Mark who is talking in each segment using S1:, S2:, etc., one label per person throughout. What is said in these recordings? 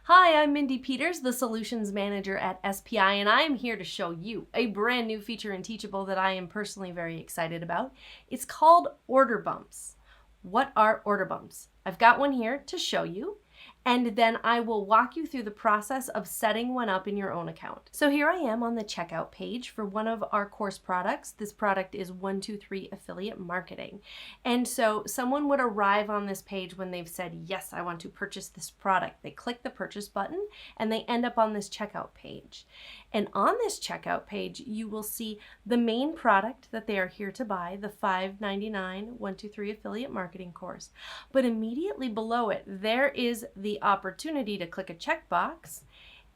S1: Hi, I'm Mindy Peters, the Solutions Manager at SPI, and I am here to show you a brand new feature in Teachable that I am personally very excited about. It's called order bumps. What are order bumps? I've got one here to show you, and then I will walk you through the process of setting one up in your own account. So here I am on the checkout page for one of our course products. This product is 123 Affiliate Marketing. And so someone would arrive on this page when they've said, yes, I want to purchase this product. They click the purchase button and they end up on this checkout page. And on this checkout page, you will see the main product that they are here to buy, the $5.99 123 Affiliate Marketing course. But immediately below it, there is the opportunity to click a checkbox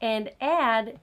S1: and add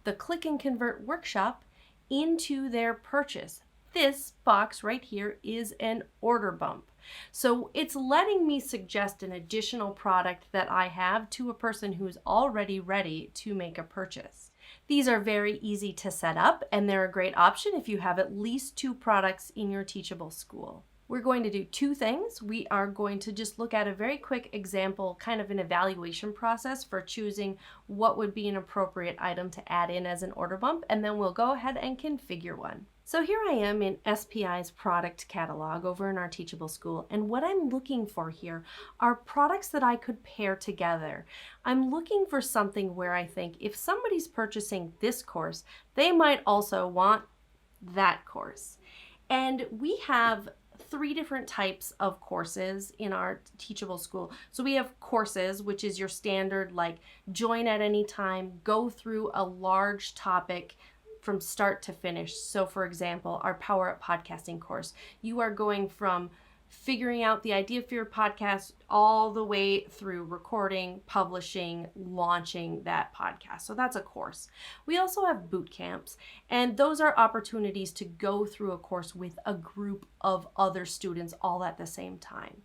S1: the Click and Convert workshop into their purchase. This box right here is an order bump. So it's letting me suggest an additional product that I have to a person who's already ready to make a purchase. These are very easy to set up, and they're a great option if you have at least 2 products in your Teachable school. We're going to do 2 things. We are going to just look at a very quick example, kind of an evaluation process for choosing what would be an appropriate item to add in as an order bump, and then we'll go ahead and configure one. So here I am in SPI's product catalog over in our Teachable school, and what I'm looking for here are products that I could pair together. I'm looking for something where I think if somebody's purchasing this course, they might also want that course. And we have 3 different types of courses in our Teachable school. So we have courses, which is your standard, like join at any time, go through a large topic from start to finish. So for example, our Power Up Podcasting course, you are going from figuring out the idea for your podcast all the way through recording, publishing, launching that podcast. So that's a course. We also have boot camps, and those are opportunities to go through a course with a group of other students all at the same time.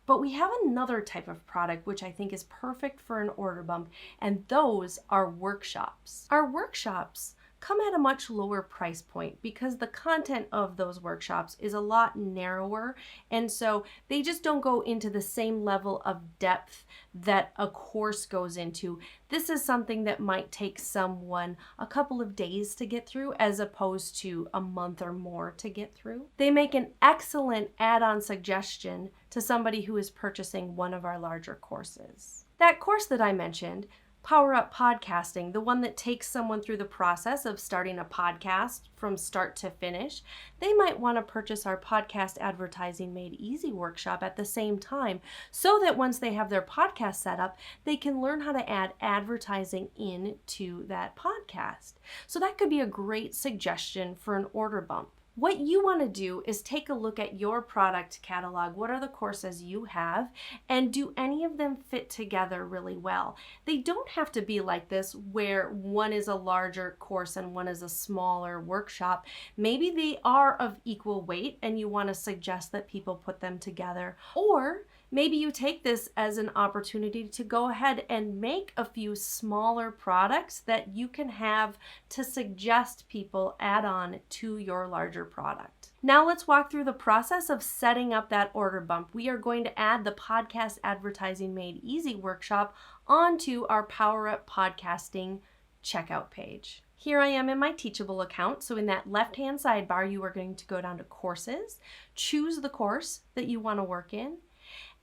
S1: But we have another type of product which I think is perfect for an order bump, and those are workshops. Our workshops come at a much lower price point because the content of those workshops is a lot narrower, and so they just don't go into the same level of depth that a course goes into. This is something that might take someone a couple of days to get through as opposed to a month or more to get through. They make an excellent add-on suggestion to somebody who is purchasing one of our larger courses. That course that I mentioned, Power Up Podcasting, the one that takes someone through the process of starting a podcast from start to finish, they might want to purchase our Podcast Advertising Made Easy workshop at the same time, so that once they have their podcast set up, they can learn how to add advertising into that podcast. So that could be a great suggestion for an order bump. What you want to do is take a look at your product catalog. What are the courses you have, and do any of them fit together really well? They don't have to be like this where one is a larger course and one is a smaller workshop. Maybe they are of equal weight and you want to suggest that people put them together. Or maybe you take this as an opportunity to go ahead and make a few smaller products that you can have to suggest people add on to your larger product. Now let's walk through the process of setting up that order bump. We are going to add the Podcast Advertising Made Easy workshop onto our Power Up Podcasting checkout page. Here I am in my Teachable account. So in that left-hand sidebar, you are going to go down to Courses, choose the course that you want to work in,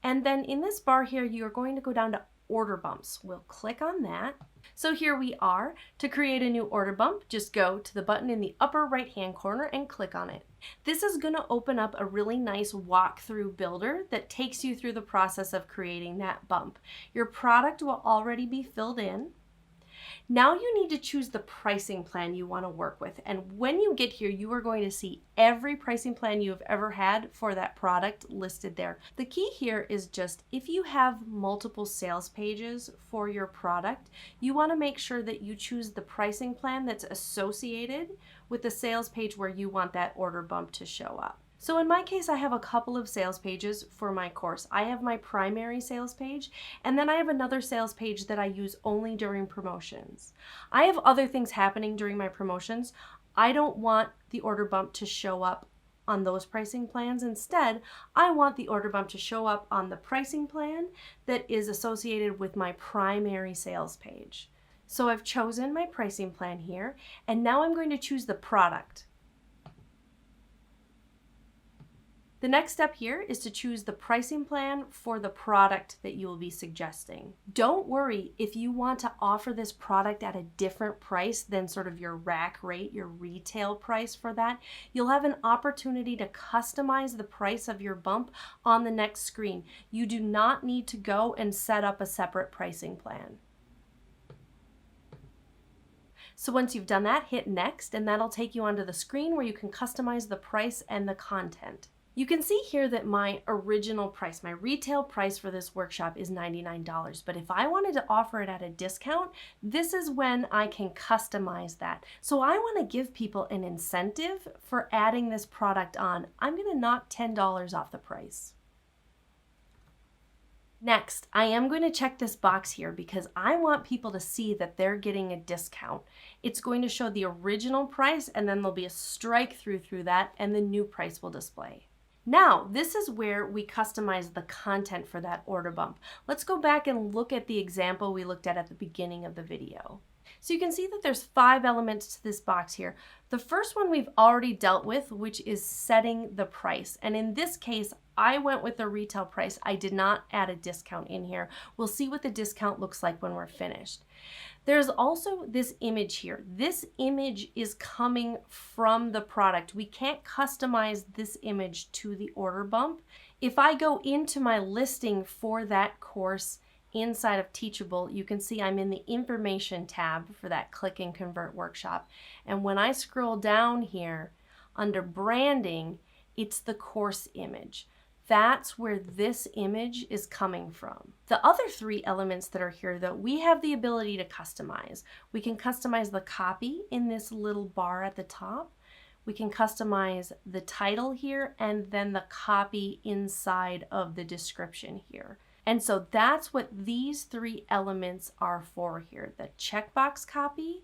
S1: and then in this bar here, you're going to go down to order bumps. We'll click on that. So here we are. To create a new order bump, just go to the button in the upper right-hand corner and click on it. This is going to open up a really nice walkthrough builder that takes you through the process of creating that bump. Your product will already be filled in. Now you need to choose the pricing plan you want to work with. And when you get here, you are going to see every pricing plan you have ever had for that product listed there. The key here is just if you have multiple sales pages for your product, you want to make sure that you choose the pricing plan that's associated with the sales page where you want that order bump to show up. So in my case, I have a couple of sales pages for my course. I have my primary sales page, and then I have another sales page that I use only during promotions. I have other things happening during my promotions. I don't want the order bump to show up on those pricing plans. Instead, I want the order bump to show up on the pricing plan that is associated with my primary sales page. So I've chosen my pricing plan here, and now I'm going to choose the product. The next step here is to choose the pricing plan for the product that you will be suggesting. Don't worry if you want to offer this product at a different price than sort of your rack rate, your retail price for that. You'll have an opportunity to customize the price of your bump on the next screen. You do not need to go and set up a separate pricing plan. So once you've done that, hit next, and that'll take you onto the screen where you can customize the price and the content. You can see here that my original price, my retail price for this workshop is $99, but if I wanted to offer it at a discount, this is when I can customize that. So I want to give people an incentive for adding this product on. I'm going to knock $10 off the price. Next, I am going to check this box here because I want people to see that they're getting a discount. It's going to show the original price, and then there'll be a strike through that, and the new price will display. Now, this is where we customize the content for that order bump. Let's go back and look at the example we looked at the beginning of the video. So you can see that there's 5 elements to this box here. The first one we've already dealt with, which is setting the price. And in this case, I went with the retail price. I did not add a discount in here. We'll see what the discount looks like when we're finished. There's also this image here. This image is coming from the product. We can't customize this image to the order bump. If I go into my listing for that course inside of Teachable, you can see I'm in the information tab for that Click and Convert workshop. And when I scroll down here under branding, it's the course image. That's where this image is coming from. The other 3 elements that are here, though, we have the ability to customize. We can customize the copy in this little bar at the top. We can customize the title here and then the copy inside of the description here. And so that's what these 3 elements are for here: the checkbox copy,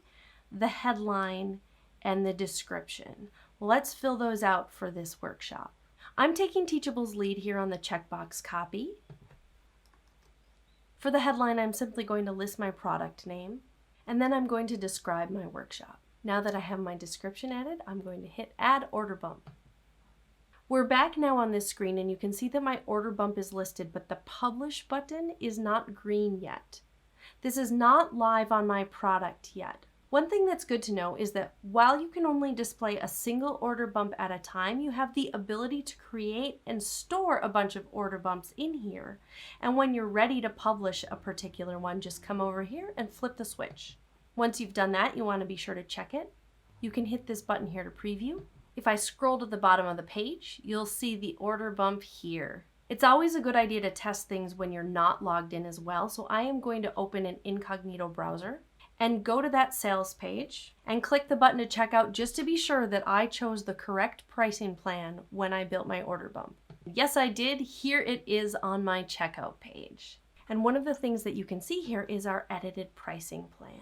S1: the headline, and the description. Let's fill those out for this workshop. I'm taking Teachable's lead here on the checkbox copy. For the headline, I'm simply going to list my product name, and then I'm going to describe my workshop. Now that I have my description added, I'm going to hit Add Order Bump. We're back now on this screen, and you can see that my order bump is listed, but the Publish button is not green yet. This is not live on my product yet. One thing that's good to know is that while you can only display a single order bump at a time, you have the ability to create and store a bunch of order bumps in here. And when you're ready to publish a particular one, just come over here and flip the switch. Once you've done that, you want to be sure to check it. You can hit this button here to preview. If I scroll to the bottom of the page, you'll see the order bump here. It's always a good idea to test things when you're not logged in as well, so I am going to open an incognito browser and go to that sales page and click the button to check out, just to be sure that I chose the correct pricing plan when I built my order bump. Yes, I did. Here it is on my checkout page. And one of the things that you can see here is our edited pricing plan.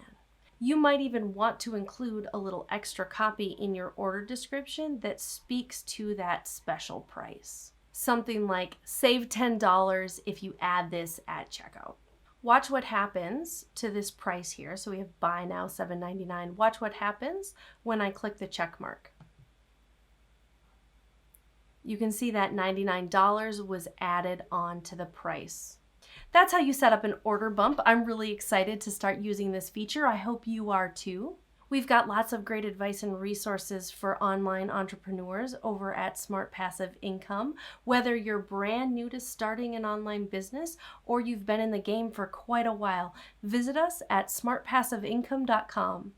S1: You might even want to include a little extra copy in your order description that speaks to that special price. Something like, save $10 if you add this at checkout. Watch what happens to this price here. So we have buy now $7.99. Watch what happens when I click the check mark. You can see that $99 was added on to the price. That's how you set up an order bump. I'm really excited to start using this feature. I hope you are too. We've got lots of great advice and resources for online entrepreneurs over at Smart Passive Income. Whether you're brand new to starting an online business or you've been in the game for quite a while, visit us at smartpassiveincome.com.